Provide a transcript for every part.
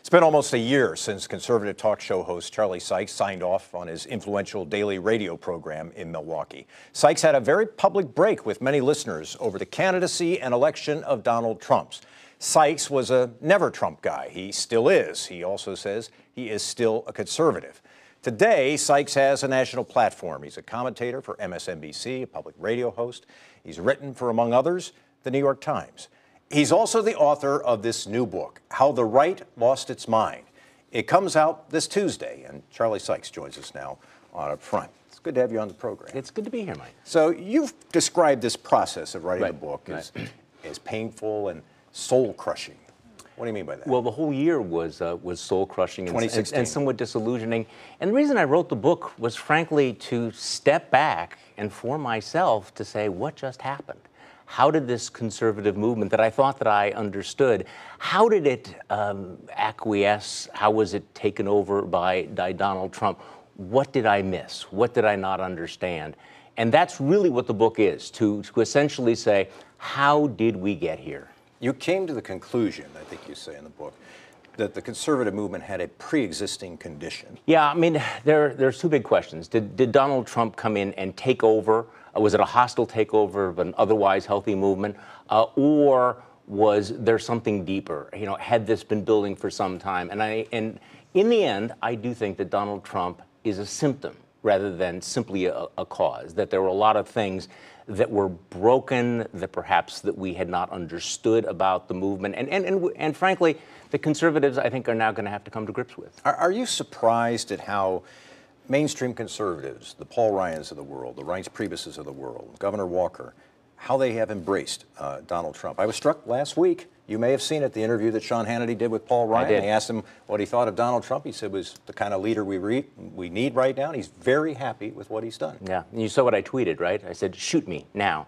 It's been almost a year since conservative talk show host Charlie Sykes signed off on his influential daily radio program in Milwaukee. Sykes had a very public break with many listeners over the candidacy and election of Donald Trump. Sykes was a never Trump guy. He still is. He also says he is still a conservative. Today, Sykes has a national platform. He's a commentator for MSNBC, a public radio host. He's written for, among others, the New York Times. He's also the author of this new book, How the Right Lost Its Mind. It comes out this Tuesday, and Charlie Sykes joins us now on up front. It's good to have you on the program. It's good to be here, Mike. So you've described this process of writing a book as painful and soul-crushing. What do you mean by that? Well, the whole year was soul-crushing and somewhat disillusioning. And the reason I wrote the book was, frankly, to step back and for myself to say, what just happened? How did this conservative movement that I thought that I understood, how did it acquiesce? How was it taken over by Donald Trump? What did I miss? What did I not understand? And that's really what the book is, to essentially say, how did we get here? You came to the conclusion, I think you say in the book, that the conservative movement had a pre-existing condition. Yeah, I mean, there's two big questions. Did Donald Trump come in and take over? Was it a hostile takeover of an otherwise healthy movement? Or was there something deeper? You know, had this been building for some time? And in the end, I do think that Donald Trump is a symptom rather than simply a cause, that there were a lot of things that were broken, that perhaps that we had not understood about the movement. And frankly, the conservatives, I think, are now going to have to come to grips with. Are you surprised at how mainstream conservatives, the Paul Ryans of the world, the Reince Priebus's of the world, Governor Walker, how they have embraced Donald Trump? I was struck last week. You may have seen it, the interview that Sean Hannity did with Paul Ryan. I did. They asked him what he thought of Donald Trump. He said it was the kind of leader we need right now. And he's very happy with what he's done. Yeah, and you saw what I tweeted, right? I said, shoot me now.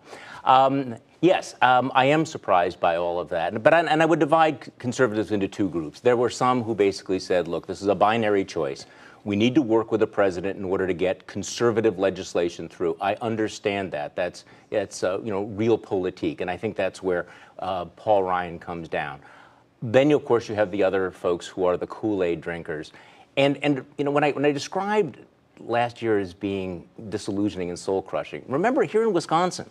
Yes, I am surprised by all of that. But I would divide conservatives into two groups. There were some who basically said, look, this is a binary choice. We need to work with the president in order to get conservative legislation through. I understand that. That's realpolitik, and I think that's where Paul Ryan comes down. Then, of course, you have the other folks who are the Kool-Aid drinkers, and you know, when I described last year as being disillusioning and soul-crushing, remember here in Wisconsin,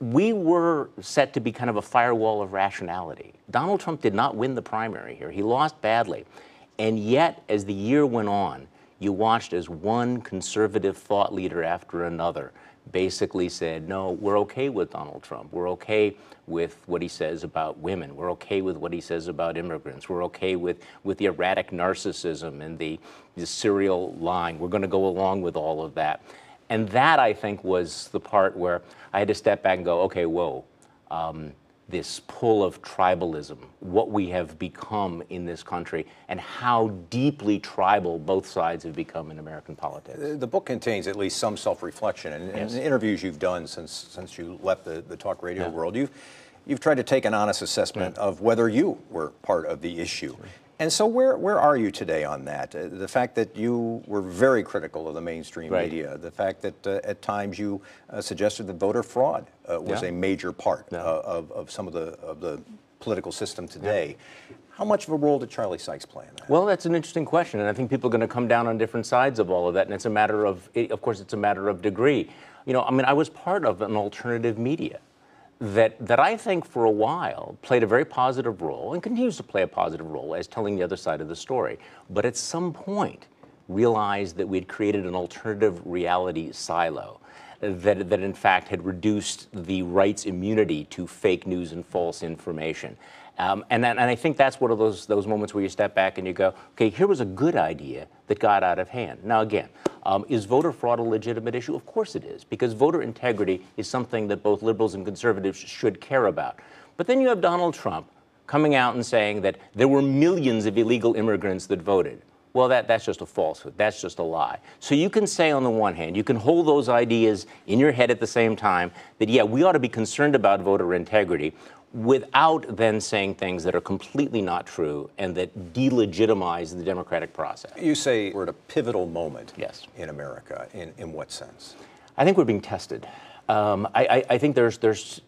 we were set to be kind of a firewall of rationality. Donald Trump did not win the primary here. He lost badly, and yet, as the year went on, you watched as one conservative thought leader after another basically said, no, we're okay with Donald Trump. We're okay with what he says about women. We're okay with what he says about immigrants. We're okay with the erratic narcissism and the serial lying. We're going to go along with all of that. And that, I think, was the part where I had to step back and go, okay, whoa. This pull of tribalism, what we have become in this country, and how deeply tribal both sides have become in American politics. The book contains at least some self-reflection, and in the interviews you've done since you left the talk radio world, you've tried to take an honest assessment of whether you were part of the issue. And so where are you today on that? The fact that you were very critical of the mainstream media, the fact that at times you suggested that voter fraud was a major part of some of the political system today. How much of a role did Charlie Sykes play in that? Well, that's an interesting question, and I think people are going to come down on different sides of all of that, and it's a matter of course, it's a matter of degree. You know, I mean, I was part of an alternative media that I think for a while played a very positive role and continues to play a positive role as telling the other side of the story. But at some point realized that we had created an alternative reality silo that in fact had reduced the right's immunity to fake news and false information. And I think that's one of those moments where you step back and you go, okay, here was a good idea that got out of hand. Now again, is voter fraud a legitimate issue? Of course it is, because voter integrity is something that both liberals and conservatives should care about. But then you have Donald Trump coming out and saying that there were millions of illegal immigrants that voted. Well, that's just a falsehood. That's just a lie. So you can say on the one hand, you can hold those ideas in your head at the same time that, yeah, we ought to be concerned about voter integrity, without then saying things that are completely not true and that delegitimize the democratic process. You say we're at a pivotal moment in America. In what sense? I think we're being tested. I think there's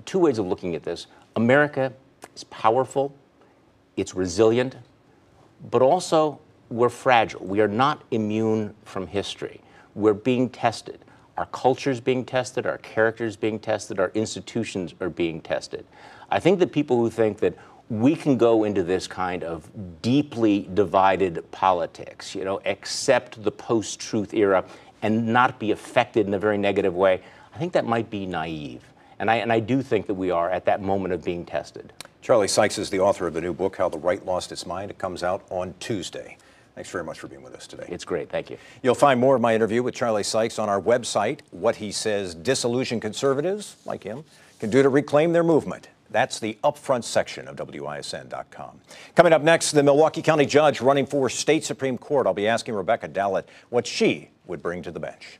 two ways of looking at this. America is powerful, it's resilient, but also we're fragile. We are not immune from history. We're being tested. Our culture's being tested, our character's being tested, our institutions are being tested. I think that people who think that we can go into this kind of deeply divided politics, accept the post-truth era and not be affected in a very negative way, I think that might be naive. And I do think that we are at that moment of being tested. Charlie Sykes is the author of the new book, How the Right Lost Its Mind. It comes out on Tuesday. Thanks very much for being with us today. It's great. Thank you. You'll find more of my interview with Charlie Sykes on our website. What he says disillusioned conservatives, like him, can do to reclaim their movement. That's the upfront section of WISN.com. Coming up next, the Milwaukee County judge running for state Supreme Court. I'll be asking Rebecca Dallet what she would bring to the bench.